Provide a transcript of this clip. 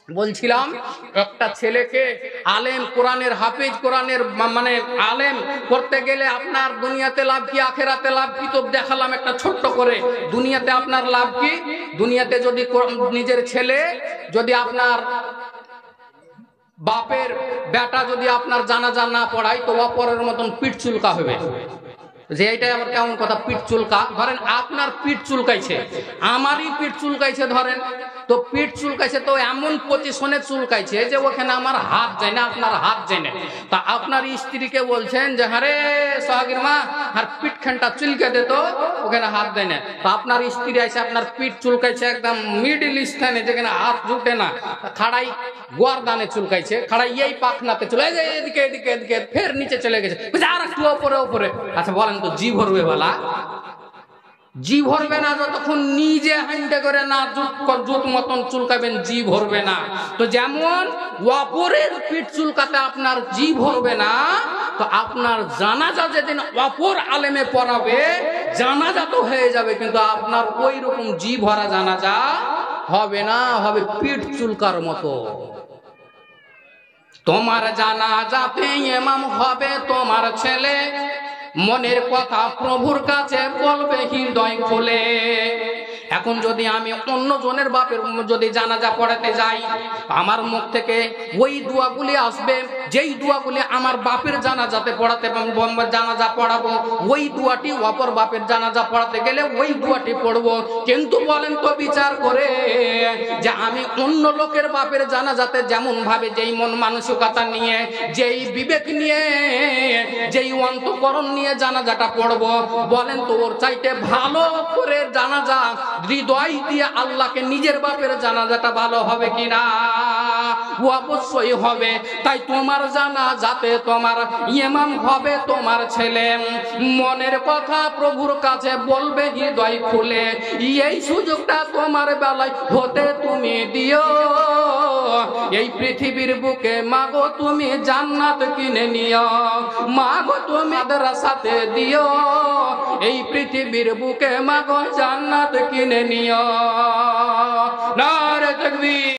বলছিলাম একটা ছেলেকে আলেম কোরআনের হাফেজ কোরআনের মানে আলেম করতে গেলে আপনার দুনিয়াতে লাভ কি আখেরাতে লাভ কি? তো দেখালাম একটা ছোট্ট করে। দুনিয়াতে আপনার লাভ কি? দুনিয়াতে যদি নিজের ছেলে যদি আপনার বাপের বেটা যদি আপনার জানাজা না পড়ায় তো অপরের মতন পিঠ চুলকা হবে। যে এইটাই আবার কেমন কথা, পিঠ চুলকা? ধরেন আপনার পিঠ চুলকাইছে, আমারই পিঠ চুলকাইছে ধরেন, তো পিঠ চুলকাইছে তো এমন পজিশনে চুলকাইছে যে ওখানে আমার হাত যায় না, আপনার হাত যায় না। তা আপনার স্ত্রীকে বলছেন যে হারে সোহাগীর মা আর পিঠ খানটা চুলকে দে, তো ওখানে হাত দেয় না। তা আপনার স্ত্রী আছে আপনার পিঠ চুলকাইছে একদম মিডিল স্থানে যেখানে হাত জুটে না, খাড়াই গোয়ারদানে চুলকাইছে, খাড়াই এই পাখনাতে চলে যায় এদিকে এদিকে এদিকে, ফের নিচে চলে গেছে, আর একটু ওপরে ওপরে। আচ্ছা বলেন তো জি ভরবে বলা? জি ভরবে না যতক্ষণ নিজে হাইন্ডে করে না জুত মতন চুলকাবেন, জি ভরবে না। তো যেমন অপরের পিঠ চুলকাতে আপনার জি ভরবে না, তো আপনার জানাজা যেদিন অপর আলেমে পড়াবে জানাজা তো হয়ে যাবে, কিন্তু আপনার ওই রকম জি ভরা জানাজা হবে না, হবে পিঠ চুলকার মতো। তোমার জানাজাতে ইমাম হবে তোমার ছেলে, মনের কথা প্রভুর কাছে বলবে হৃদয় খুলে। এখন যদি আমি অন্য জনের বাপের যদি জানাজা পড়াতে যাই, আমার মুখ থেকে ওই দোয়াগুলি আসবে যেই দোয়াগুলি আমার বাপের জানাজাতে পড়াতে জানাজা পড়াবো, ওই দোয়াটি অপর বাপের জানাজা পড়াতে গেলে ওই দোয়াটি পড়বো। কিন্তু বলেন তো বিচার করে যে আমি অন্য লোকের বাপের জানাজাতে যেমন ভাবে যেই মন মানসিকতা নিয়ে, যেই বিবেক নিয়ে, যেই অন্তঃকরণ নিয়ে জানাজাটা পড়বো, বলেন তো ওর চাইতে ভালো করে জানাজা হৃদয় দিয়ে আল্লাহকে নিজের বাপের জানাজাটা ভালো হবে কিনা? অবশ্যই হবে। তাই তোমার জানাজাতে তোমার ইমাম হবে তোমার ছেলে, মনের কথা প্রভুর কাছে বলবে হৃদয় খুলে। এই সুযোগটা তোমার বেলায় হতে তুমি দিও, এই পৃথিবীর বুকে মাগো তুমি জান্নাত কিনে নিও, মাগো তুমি মাদ্রাসাতে দিও, এই পৃথিবীর বুকে মাগো জান্নাত কিনে নিও। নারে তাকবীর।